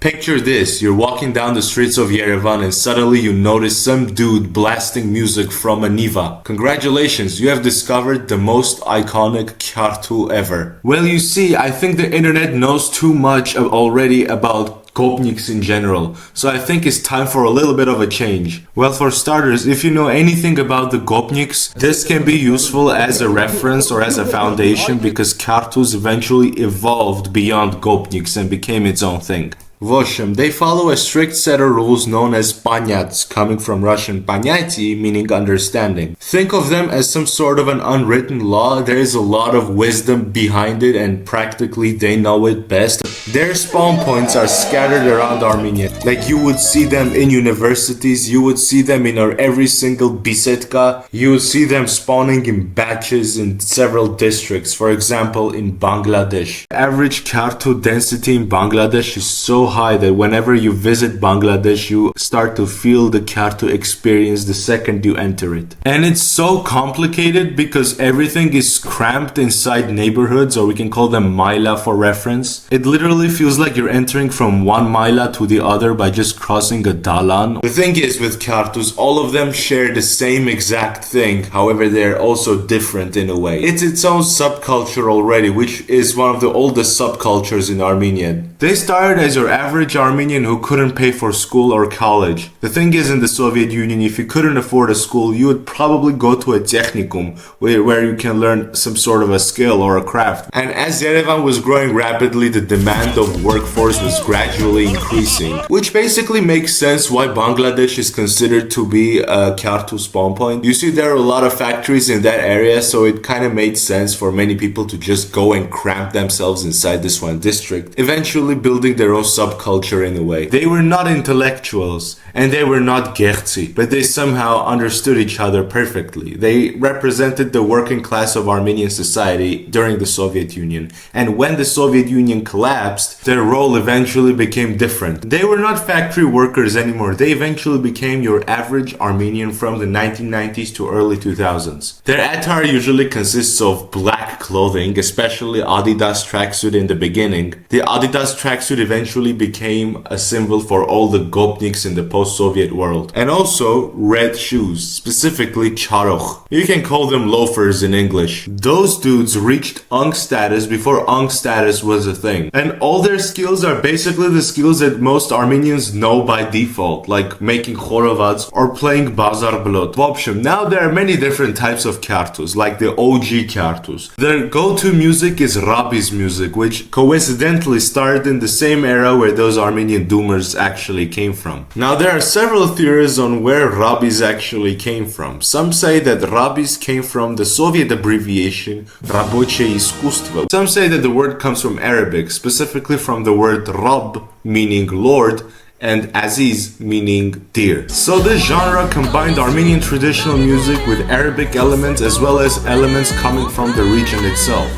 Picture this, you're walking down the streets of Yerevan and suddenly you notice some dude blasting music from a Niva. Congratulations, you have discovered the most iconic Qyartu ever. Well, you see, I think the internet knows too much already about Gopniks in general, so I think it's time for a little bit of a change. Well, for starters, if you know anything about the Gopniks, this can be useful as a reference or as a foundation because Qyartus eventually evolved beyond Gopniks and became its own thing. They follow a strict set of rules known as Panyats, coming from Russian Panyati, meaning understanding. Think of them as some sort of an unwritten law. There is a lot of wisdom behind it and practically they know it best. Their spawn points are scattered around Armenia. Like you would see them in universities, you would see them in every single bisetka, you would see them spawning in batches in several districts, for example in Bangladesh. Average Qyartu density in Bangladesh is so high that whenever you visit Bangladesh, you start to feel the Qyartu experience the second you enter it. And it's so complicated because everything is cramped inside neighborhoods, or we can call them Mayla for reference. It literally feels like you're entering from one Mayla to the other by just crossing a Dalan. The thing is with Qyartus, all of them share the same exact thing, however they're also different in a way. It's its own subculture already, which is one of the oldest subcultures in Armenia. They started as your average Armenian who couldn't pay for school or college. The thing is, in the Soviet Union, if you couldn't afford a school, you would probably go to a Tekhnikum where you can learn some sort of a skill or a craft. And as Yerevan was growing rapidly, the demand of workforce was gradually increasing, which basically makes sense why Bangladesh is considered to be a Qyartu spawn point. You see, there are a lot of factories in that area, so it kind of made sense for many people to just go and cramp themselves inside this one district, eventually building their own subculture in a way. They were not intellectuals and they were not gertzi, but they somehow understood each other perfectly. They represented the working class of Armenian society during the Soviet Union, and when the Soviet Union collapsed, their role eventually became different. They were not factory workers anymore. They eventually became your average Armenian from the 1990s to early 2000s. Their attire usually consists of black clothing, especially Adidas tracksuit in the beginning. The Adidas tracksuit eventually became a symbol for all the Gopniks in the post-Soviet world. And also red shoes, specifically Charokh. You can call them loafers in English. Those dudes reached Ung status before Ung status was a thing. And all their skills are basically the skills that most Armenians know by default, like making khorovats or playing Bazar Blot. Now there are many different types of Qyartus, like the OG Qyartus. Their go-to music is Rabiz music, which coincidentally started in the same era where those Armenian doomers actually came from. Now there are several theories on where Rabiz actually came from. Some say that Rabiz came from the Soviet abbreviation Рабочее искусство. Some say that the word comes from Arabic, specifically from the word Rab, meaning Lord, and Aziz, meaning dear. So this genre combined Armenian traditional music with Arabic elements as well as elements coming from the region itself,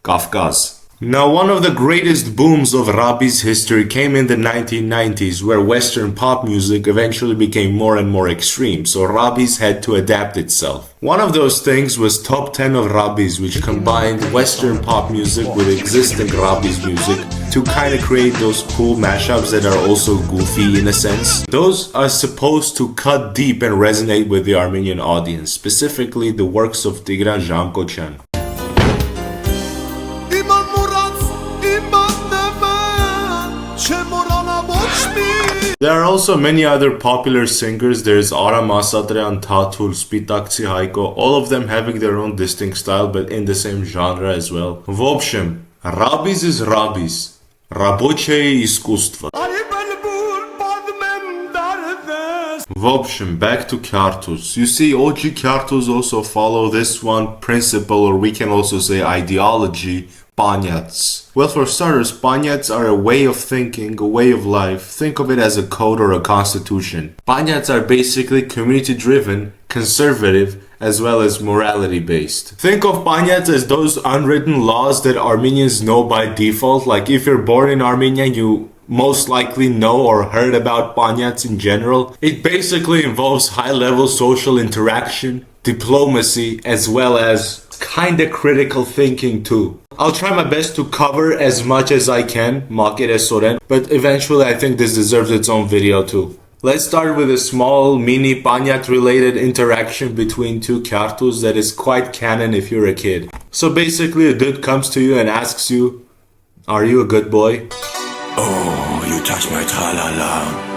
Kafkas. Now, one of the greatest booms of Rabi's history came in the 1990s, where Western pop music eventually became more and more extreme, so Rabi's had to adapt itself. One of those things was Top 10 of Rabi's, which combined Western pop music with existing Rabi's music to kind of create those cool mashups that are also goofy in a sense. Those are supposed to cut deep and resonate with the Armenian audience, specifically the works of Tigran Zhamkochan. There are also many other popular singers. There's Aram Asatryan, Tatul, Spitakci Haiko, all of them having their own distinct style but in the same genre as well. В общем, Rabiz is Rabiz. Рабочее искусство. В общем, back to Qyartus. You see, OG Qyartus also follow this one principle, or we can also say ideology, Panyats. Well, for starters, Panyats are a way of thinking, a way of life. Think of it as a code or a constitution. Panyats are basically community-driven, conservative, as well as morality-based. Think of Panyats as those unwritten laws that Armenians know by default. Like if you're born in Armenia, you most likely know or heard about Panyats in general. It basically involves high-level social interaction, diplomacy, as well as kinda critical thinking too. I'll try my best to cover as much as I can, but eventually I think this deserves its own video too. Let's start with a small mini Panyat related interaction between two Qyartus that is quite canon if you're a kid. So basically a dude comes to you and asks you, are you a good boy? Oh, you touch my tra-la-la.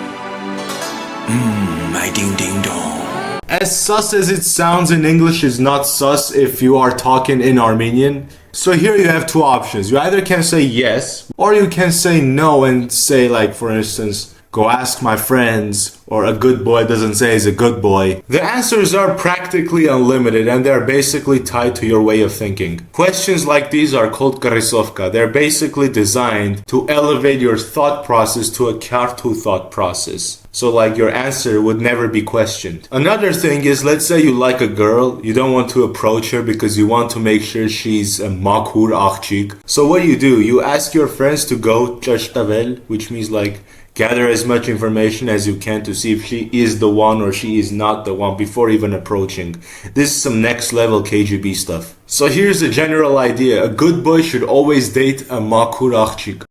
My ding-ding-dong. As sus as it sounds in English is not sus if you are talking in Armenian. So here you have two options. You either can say yes, or you can say no and say, like, for instance, go ask my friends, or a good boy doesn't say he's a good boy. The answers are practically unlimited and they're basically tied to your way of thinking. Questions like these are called Krisovka. They're basically designed to elevate your thought process to a Qyartu thought process. So like your answer would never be questioned. Another thing is, let's say you like a girl, you don't want to approach her because you want to make sure she's a Maqur, akhjik. So what do? You ask your friends to go Chshtvel, which means like gather as much information as you can to see if she is the one or she is not the one before even approaching. This is some next level KGB stuff. So here's the general idea. A good boy should always date a Maqur akhjik.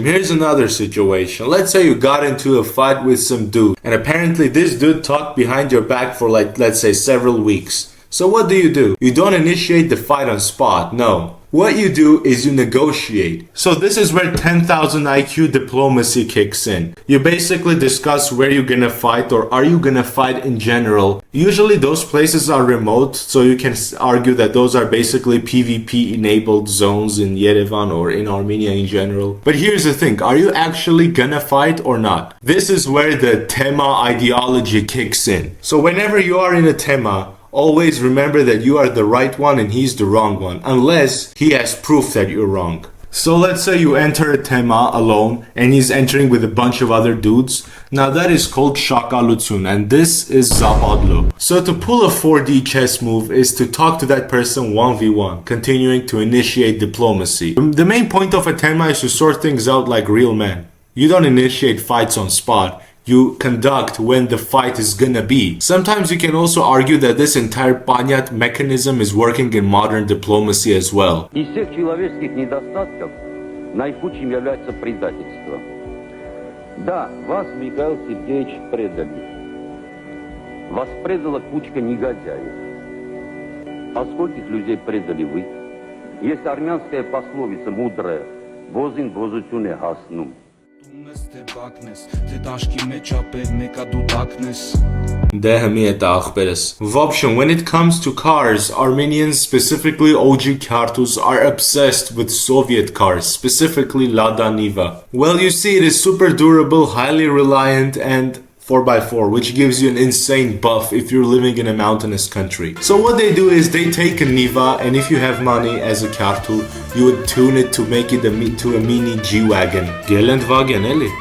Here's another situation. Let's say you got into a fight with some dude and apparently this dude talked behind your back for like, let's say, several weeks. So what do? You don't initiate the fight on spot, no. What you do is you negotiate. So this is where 10,000 IQ diplomacy kicks in. You basically discuss where you're gonna fight or are you gonna fight in general. Usually those places are remote, so you can argue that those are basically PvP enabled zones in Yerevan or in Armenia in general. But here's the thing, are you actually gonna fight or not? This is where the tema ideology kicks in. So whenever you are in a tema, always remember that you are the right one and he's the wrong one, unless he has proof that you're wrong. So let's say you enter a tema alone and he's entering with a bunch of other dudes. Now that is called Shakalutyun and this is padlo. So to pull a 4D chess move is to talk to that person 1v1, continuing to initiate diplomacy. The main point of a tema is to sort things out like real men. You don't initiate fights on spot. You conduct when the fight is gonna be. Sometimes you can also argue that this entire Panyat mechanism is working in modern diplomacy as well. Из всех человеческих недостатков наихудшим является предательство. Да, вас, Михаил Сергеевич, предали. Вас предала кучка негодяев. А скольких людей предали вы? Есть армянская пословица мудрая: «Бозин бозутюне хасну». When it comes to cars, Armenians, specifically OG Qyartus, are obsessed with Soviet cars, specifically Lada Niva. Well, you see, it is super durable, highly reliant, and 4x4, which gives you an insane buff if you're living in a mountainous country. So what they do is they take a Niva, and if you have money as a Qyartu, you would tune it to make it to a mini G-Wagon.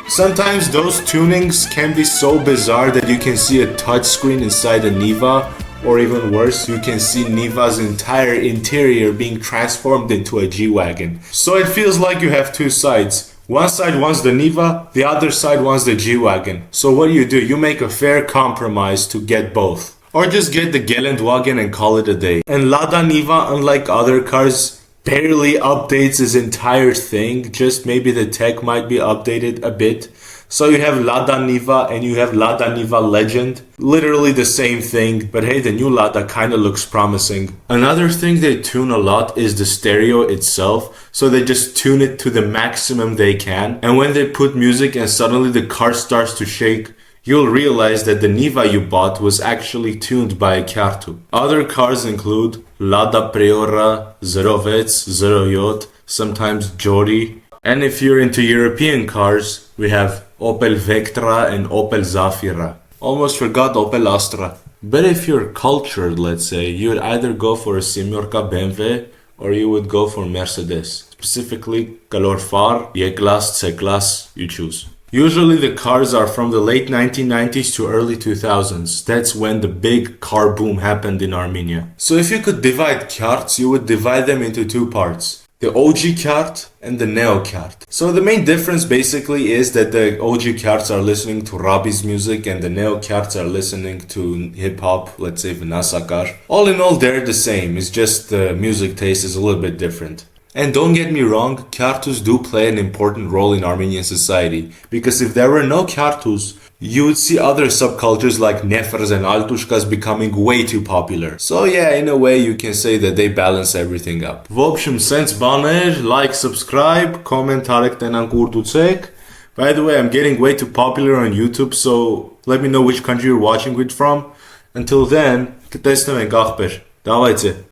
Sometimes those tunings can be so bizarre that you can see a touchscreen inside a Niva, or even worse, you can see Niva's entire interior being transformed into a G-Wagon. So it feels like you have two sides. One side wants the Niva, the other side wants the G-Wagon. So what do? You make a fair compromise to get both. Or just get the Gelendwagen and call it a day. And Lada Niva, unlike other cars, barely updates its entire thing. Just maybe the tech might be updated a bit. So you have Lada Niva and you have Lada Niva Legend. Literally the same thing, but hey, the new Lada kinda looks promising. Another thing they tune a lot is the stereo itself. So they just tune it to the maximum they can. And when they put music and suddenly the car starts to shake, you'll realize that the Niva you bought was actually tuned by a Qyartu. Other cars include Lada Priora, Zerovets, Zeroyot, sometimes Jori. And if you're into European cars, we have Opel Vectra and Opel Zafira. Almost forgot Opel Astra. But if you're cultured, let's say, you would either go for a Semyorka BMW or you would go for Mercedes. Specifically, Calor Far, E-Class, C-Class, you choose. Usually the cars are from the late 1990s to early 2000s. That's when the big car boom happened in Armenia. So if you could divide Qyarts, you would divide them into two parts. the OG Qyart and the Neo Qyart. So the main difference basically is that the OG Qyarts are listening to Rabiz music and the Neo Qyarts are listening to hip hop, let's say Vinasakar. All in all, they're the same. It's just the music taste is a little bit different. And don't get me wrong, Qyartus do play an important role in Armenian society, because if there were no Qyartus, you would see other subcultures like nefers and altushkas becoming way too popular. So yeah, in a way you can say that they balance everything up. В общем, sense baner, like, subscribe, comment, arek tenan kurtutsek. By the way, I'm getting way too popular on YouTube, so let me know which country you're watching it from. Until then, կտեսնենք ախպեր. Davaytse.